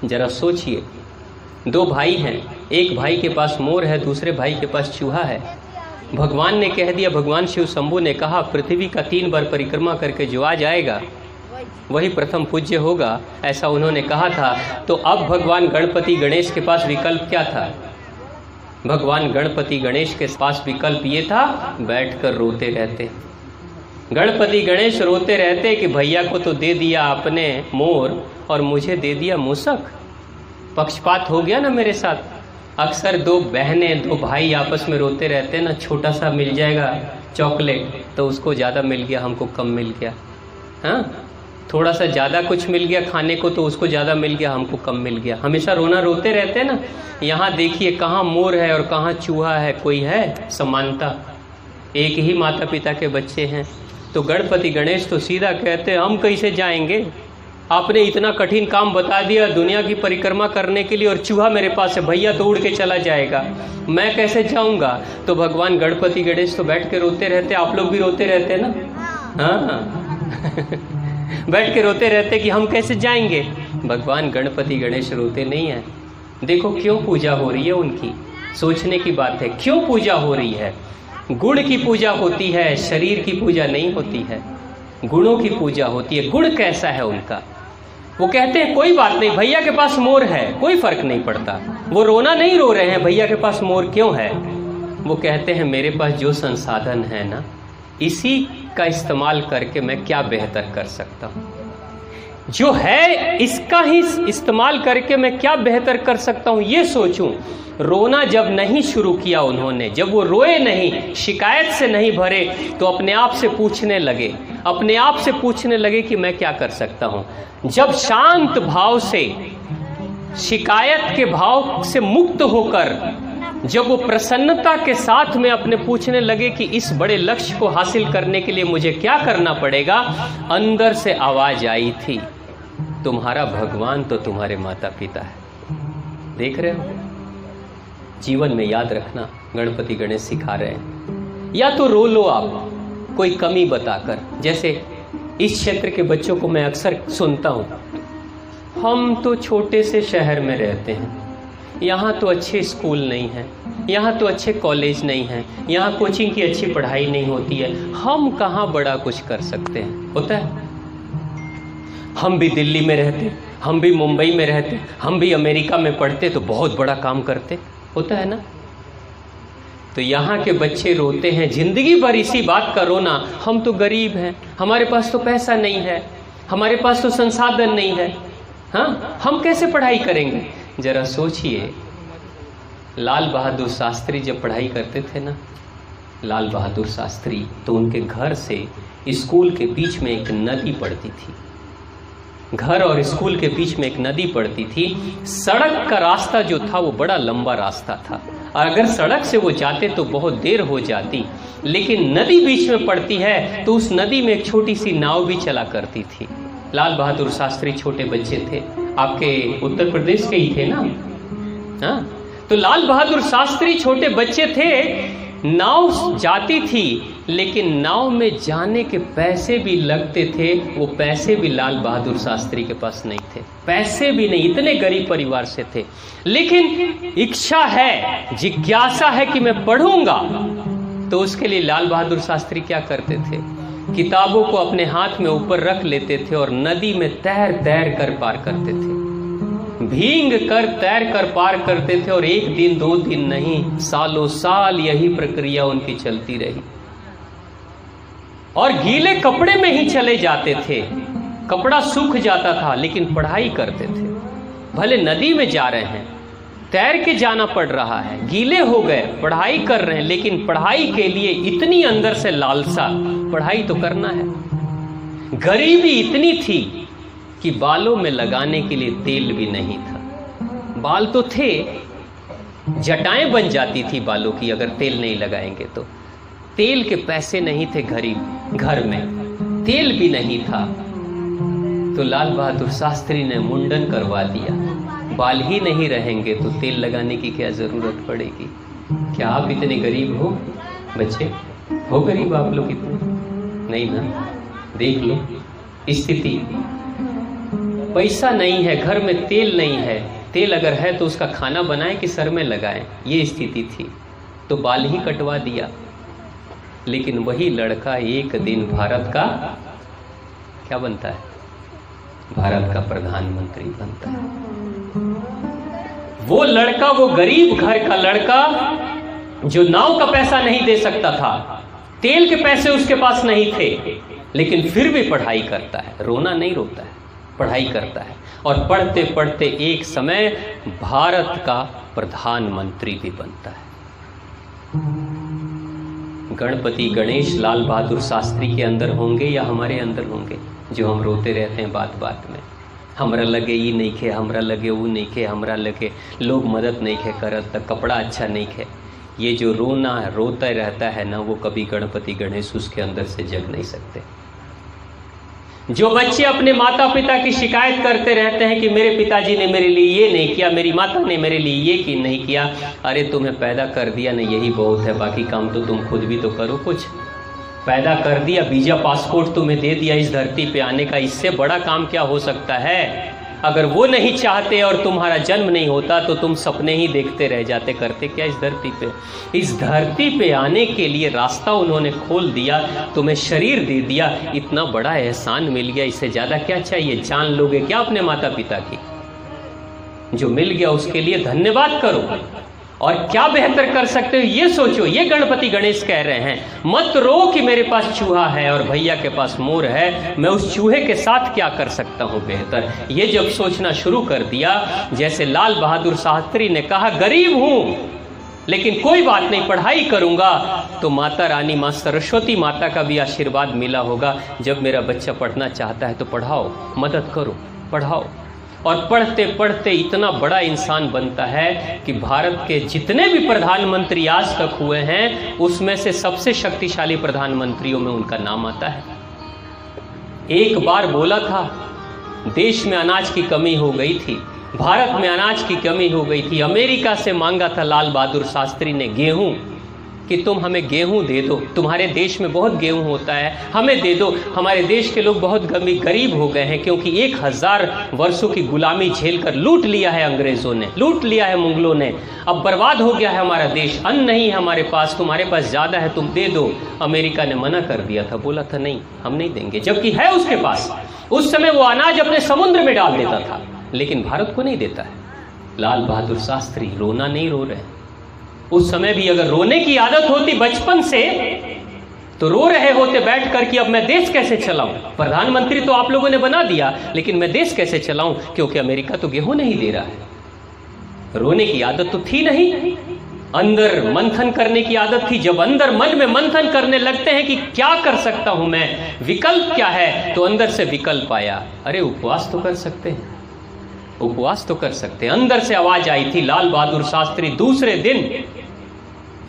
जरा सोचिए, दो भाई हैं, एक भाई के पास मोर है, दूसरे भाई के पास चूहा है। भगवान ने कह दिया, भगवान शिव शंभू ने कहा पृथ्वी का 3 बार परिक्रमा करके जो आ जाएगा वही प्रथम पूज्य होगा, ऐसा उन्होंने कहा था। तो अब भगवान गणपति गणेश के पास विकल्प क्या था? भगवान गणपति गणेश के पास विकल्प ये था, बैठकर रोते रहते। गणपति गणेश रोते रहते कि भैया को तो दे दिया आपने मोर और मुझे दे दिया मूसक, पक्षपात हो गया ना मेरे साथ। अक्सर दो बहनें, दो भाई आपस में रोते रहते हैं ना, छोटा सा मिल जाएगा चॉकलेट तो उसको ज़्यादा मिल गया, हमको कम मिल गया। हाँ, थोड़ा सा ज़्यादा कुछ मिल गया खाने को तो उसको ज़्यादा मिल गया, हमको कम मिल गया। हमेशा रोना रोते रहते हैं ना। यहाँ देखिए, कहाँ मोर है और कहाँ चूहा है, कोई है समानता? एक ही माता पिता के बच्चे हैं। तो गणपति गणेश तो सीधा कहते हैं, हम कैसे जाएंगे? आपने इतना कठिन काम बता दिया दुनिया की परिक्रमा करने के लिए, और चूहा मेरे पास है, भैया तो उड़ के चला जाएगा, मैं कैसे जाऊंगा? तो भगवान गणपति गणेश तो बैठ के रोते रहते। आप लोग भी रोते रहते ना? हाँ बैठ के रोते रहते कि हम कैसे जाएंगे। भगवान गणपति गणेश रोते नहीं है। देखो क्यों पूजा हो रही है उनकी, सोचने की बात है। क्यों पूजा हो रही है? गुण की पूजा होती है, शरीर की पूजा नहीं होती है। गुणों की पूजा होती है। गुण कैसा है उनका? वो कहते हैं कोई बात नहीं, भैया के पास मोर है, कोई फर्क नहीं पड़ता। वो रोना नहीं रो रहे हैं भैया के पास मोर क्यों है। वो कहते हैं मेरे पास जो संसाधन है ना, इसी का इस्तेमाल करके मैं क्या बेहतर कर सकता हूँ। जो है इसका ही इस्तेमाल करके मैं क्या बेहतर कर सकता हूँ, ये सोचूं। रोना जब नहीं शुरू किया उन्होंने, जब वो रोए नहीं, शिकायत से नहीं भरे, तो अपने आप से पूछने लगे, अपने आप से पूछने लगे कि मैं क्या कर सकता हूँ। जब शांत भाव से, शिकायत के भाव से मुक्त होकर, जब वो प्रसन्नता के साथ में अपने पूछने लगे कि इस बड़े लक्ष्य को हासिल करने के लिए मुझे क्या करना पड़ेगा, अंदर से आवाज आई थी, तुम्हारा भगवान तो तुम्हारे माता पिता है। देख रहे हो? जीवन में याद रखना, गणपति गणेश सिखा रहे हैं। या तो रो लो आप कोई कमी बताकर, जैसे इस क्षेत्र के बच्चों को मैं अक्सर सुनता हूँ, हम तो छोटे से शहर में रहते हैं, यहाँ तो अच्छे स्कूल नहीं हैं, यहाँ तो अच्छे कॉलेज नहीं हैं, यहाँ कोचिंग की अच्छी पढ़ाई नहीं होती है, हम कहाँ बड़ा कुछ कर सकते हैं। होता है? हम भी दिल्ली में रहते, हम भी मुंबई में रहते, हम भी अमेरिका में पढ़ते तो बहुत बड़ा काम करते। होता है ना? तो यहाँ के बच्चे रोते हैं जिंदगी भर इसी बात का रोना, हम तो गरीब हैं, हमारे पास तो पैसा नहीं है, हमारे पास तो संसाधन नहीं है, हाँ हम कैसे पढ़ाई करेंगे। जरा सोचिए, लाल बहादुर शास्त्री जब पढ़ाई करते थे ना, लाल बहादुर शास्त्री, तो उनके घर से स्कूल के बीच में एक नदी पड़ती थी। घर और स्कूल के बीच में एक नदी पड़ती थी। सड़क का रास्ता जो था वो बड़ा लंबा रास्ता था, और अगर सड़क से वो जाते तो बहुत देर हो जाती, लेकिन नदी बीच में पड़ती है तो उस नदी में एक छोटी सी नाव भी चला करती थी। लाल बहादुर शास्त्री छोटे बच्चे थे, आपके उत्तर प्रदेश के ही थे ना? हाँ, तो लाल बहादुर शास्त्री छोटे बच्चे थे, नाव जाती थी, लेकिन नाव में जाने के पैसे भी लगते थे, वो पैसे भी लाल बहादुर शास्त्री के पास नहीं थे, पैसे भी नहीं, इतने गरीब परिवार से थे। लेकिन इच्छा है, जिज्ञासा है कि मैं पढ़ूंगा, तो उसके लिए लाल बहादुर शास्त्री क्या करते थे, किताबों को अपने हाथ में ऊपर रख लेते थे और नदी में तैर तैर कर पार करते थे, भींग कर तैर कर पार करते थे। और एक दिन दो दिन नहीं, सालों साल यही प्रक्रिया उनकी चलती रही, और गीले कपड़े में ही चले जाते थे, कपड़ा सूख जाता था, लेकिन पढ़ाई करते थे। भले नदी में जा रहे हैं, तैर के जाना पड़ रहा है, गीले हो गए, पढ़ाई कर रहे हैं, लेकिन पढ़ाई के लिए इतनी अंदर से लालसा, पढ़ाई तो करना है। गरीबी इतनी थी कि बालों में लगाने के लिए तेल भी नहीं था। बाल तो थे, जटाएं बन जाती थी बालों की अगर तेल नहीं लगाएंगे तो। तेल के पैसे नहीं थे, घर में तेल भी नहीं था, तो लाल बहादुर शास्त्री ने मुंडन करवा दिया। बाल ही नहीं रहेंगे तो तेल लगाने की क्या जरूरत पड़ेगी। क्या आप इतने गरीब हो बच्चे? हो गरीब आप लोग इतने? नहीं ना? देख लो स्थिति। पैसा नहीं है, घर में तेल नहीं है, तेल अगर है तो उसका खाना बनाएं कि सर में लगाएं, ये स्थिति थी। तो बाल ही कटवा दिया। लेकिन वही लड़का एक दिन भारत का क्या बनता है? भारत का प्रधानमंत्री बनता है। वो लड़का, वो गरीब घर का लड़का जो नाव का पैसा नहीं दे सकता था, तेल के पैसे उसके पास नहीं थे, लेकिन फिर भी पढ़ाई करता है, रोना नहीं रोता है, पढ़ाई करता है। और पढ़ते पढ़ते एक समय भारत का प्रधानमंत्री भी बनता है। गणपति गणेश लाल बहादुर शास्त्री के अंदर होंगे या हमारे अंदर होंगे, जो हम रोते रहते हैं बात बात में, हमरा लगे ये नहीं खे, हमरा लगे वो नहीं खे, हमरा लगे लोग मदद नहीं खे करत, कपड़ा अच्छा नहीं खे। ये जो रोना रोता रहता है ना, वो कभी गणपति गणेश उसके अंदर से जग नहीं सकते। जो बच्चे अपने माता पिता की शिकायत करते रहते हैं कि मेरे पिताजी ने मेरे लिए ये नहीं किया, मेरी माता ने मेरे लिए ये की नहीं किया, अरे तुम्हें पैदा कर दिया ना, यही बहुत है, बाकी काम तो तुम खुद भी तो करो। कुछ पैदा कर दिया, वीजा पासपोर्ट तुम्हें दे दिया इस धरती पे आने का, इससे बड़ा काम क्या हो सकता है? अगर वो नहीं चाहते और तुम्हारा जन्म नहीं होता तो तुम सपने ही देखते रह जाते, करते क्या इस धरती पे? इस धरती पे आने के लिए रास्ता उन्होंने खोल दिया, तुम्हें शरीर दे दिया, इतना बड़ा एहसान मिल गया, इससे ज़्यादा क्या चाहिए? जान लोगे क्या अपने माता पिता की? जो मिल गया उसके लिए धन्यवाद करो, और क्या बेहतर कर सकते हो ये सोचो। ये गणपति गणेश कह रहे हैं, मत रो कि मेरे पास चूहा है और भैया के पास मोर है, मैं उस चूहे के साथ क्या कर सकता हूँ बेहतर। ये जब सोचना शुरू कर दिया, जैसे लाल बहादुर शास्त्री ने कहा गरीब हूँ लेकिन कोई बात नहीं, पढ़ाई करूँगा, तो माता रानी माँ सरस्वती माता का भी आशीर्वाद मिला होगा। जब मेरा बच्चा पढ़ना चाहता है तो पढ़ाओ, मदद करो, पढ़ाओ। और पढ़ते पढ़ते इतना बड़ा इंसान बनता है कि भारत के जितने भी प्रधानमंत्री आज तक हुए हैं, उसमें से सबसे शक्तिशाली प्रधानमंत्रियों में उनका नाम आता है। एक बार बोला था, देश में अनाज की कमी हो गई थी, भारत में अनाज की कमी हो गई थी, अमेरिका से मांगा था लाल बहादुर शास्त्री ने गेहूं, कि तुम हमें गेहूं दे दो, तुम्हारे देश में बहुत गेहूं होता है, हमें दे दो। हमारे देश के लोग बहुत गरीब हो गए हैं, क्योंकि 1000 वर्षों की गुलामी झेलकर लूट लिया है अंग्रेजों ने, लूट लिया है मुगलों ने, अब बर्बाद हो गया है हमारा देश, अन्न नहीं है हमारे पास, तुम्हारे पास ज़्यादा है, तुम दे दो। अमेरिका ने मना कर दिया था, बोला था नहीं, हम नहीं देंगे, जबकि है उसके पास। उस समय वो अनाज अपने समुद्र में डाल देता था, लेकिन भारत को नहीं देता है। लाल बहादुर शास्त्री रोना नहीं रो रहे हैं। उस समय भी अगर रोने की आदत होती बचपन से, तो रो रहे होते बैठ कर कि अब मैं देश कैसे चलाऊं, प्रधानमंत्री तो आप लोगों ने बना दिया, लेकिन मैं देश कैसे चलाऊं, क्योंकि अमेरिका तो गेहूं नहीं दे रहा है। रोने की आदत तो थी नहीं, अंदर मंथन करने की आदत थी। जब अंदर मन में मंथन करने लगते हैं कि क्या कर सकता हूं मैं, विकल्प क्या है, तो अंदर से विकल्प आया, अरे उपवास तो कर सकते हैं, उपवास तो कर सकते हैं। अंदर से आवाज आई थी। लाल बहादुर शास्त्री दूसरे दिन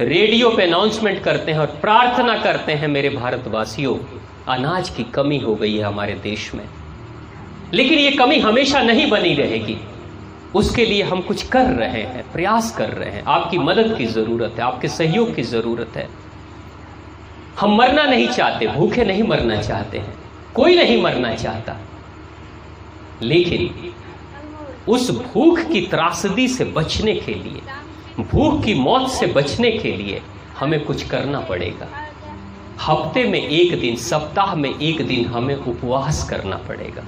रेडियो पे अनाउंसमेंट करते हैं और प्रार्थना करते हैं, मेरे भारतवासियों, अनाज की कमी हो गई है हमारे देश में, लेकिन ये कमी हमेशा नहीं बनी रहेगी, उसके लिए हम कुछ कर रहे हैं, प्रयास कर रहे हैं, आपकी मदद की जरूरत है, आपके सहयोग की जरूरत है। हम मरना नहीं चाहते, भूखे नहीं मरना चाहते हैं, कोई नहीं मरना चाहता, लेकिन उस भूख की त्रासदी से बचने के लिए, भूख की मौत से बचने के लिए हमें कुछ करना पड़ेगा। हफ्ते में एक दिन, सप्ताह में एक दिन हमें उपवास करना पड़ेगा।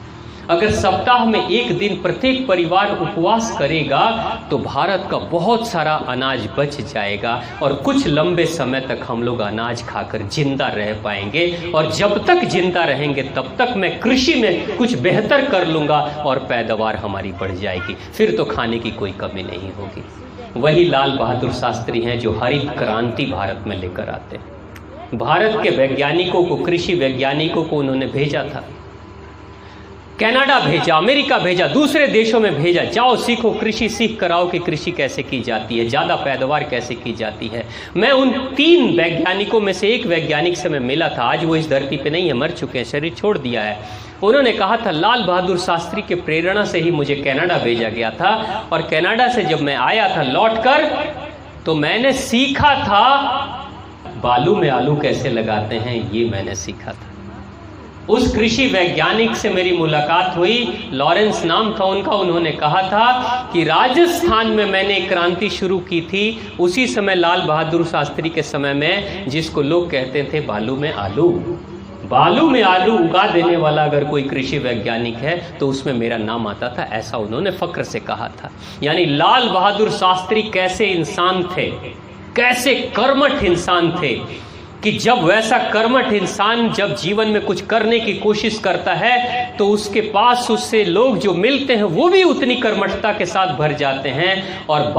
अगर सप्ताह में एक दिन प्रत्येक परिवार उपवास करेगा तो भारत का बहुत सारा अनाज बच जाएगा और कुछ लंबे समय तक हम लोग अनाज खाकर जिंदा रह पाएंगे। और जब तक जिंदा रहेंगे तब तक मैं कृषि में कुछ बेहतर कर लूँगा और पैदावार हमारी बढ़ जाएगी, फिर तो खाने की कोई कमी नहीं होगी। वही लाल बहादुर शास्त्री हैं जो हरित क्रांति भारत में लेकर आते हैं। भारत के वैज्ञानिकों को, कृषि वैज्ञानिकों को उन्होंने भेजा था, कनाडा भेजा, अमेरिका भेजा, दूसरे देशों में भेजा, जाओ सीखो, कृषि सीख कर आओ कि कृषि कैसे की जाती है, ज़्यादा पैदावार कैसे की जाती है। मैं उन 3 वैज्ञानिकों में से एक वैज्ञानिक से मैं मिला था, आज वो इस धरती पे नहीं है, मर चुके हैं, शरीर छोड़ दिया है। उन्होंने कहा था लाल बहादुर शास्त्री के प्रेरणा से ही मुझे कनाडा भेजा गया था, और कनाडा से जब मैं आया था लौटकर, तो मैंने सीखा था बालू में आलू कैसे लगाते हैं, ये मैंने सीखा था। उस कृषि वैज्ञानिक से मेरी मुलाकात हुई, लॉरेंस नाम था उनका। उन्होंने कहा था कि राजस्थान में मैंने एक क्रांति शुरू की थी उसी समय लाल बहादुर शास्त्री के समय में, जिसको लोग कहते थे बालू में आलू। बालू में आलू उगा देने वाला अगर कोई कृषि वैज्ञानिक है तो उसमें मेरा नाम आता था, ऐसा उन्होंने फक्र से कहा था। यानी लाल बहादुर शास्त्री कैसे इंसान थे, कैसे कर्मठ इंसान थे कि जब वैसा कर्मठ इंसान जब जीवन में कुछ करने की कोशिश करता है तो उसके पास उससे लोग जो मिलते हैं वो भी उतनी कर्मठता के साथ भर जाते हैं। और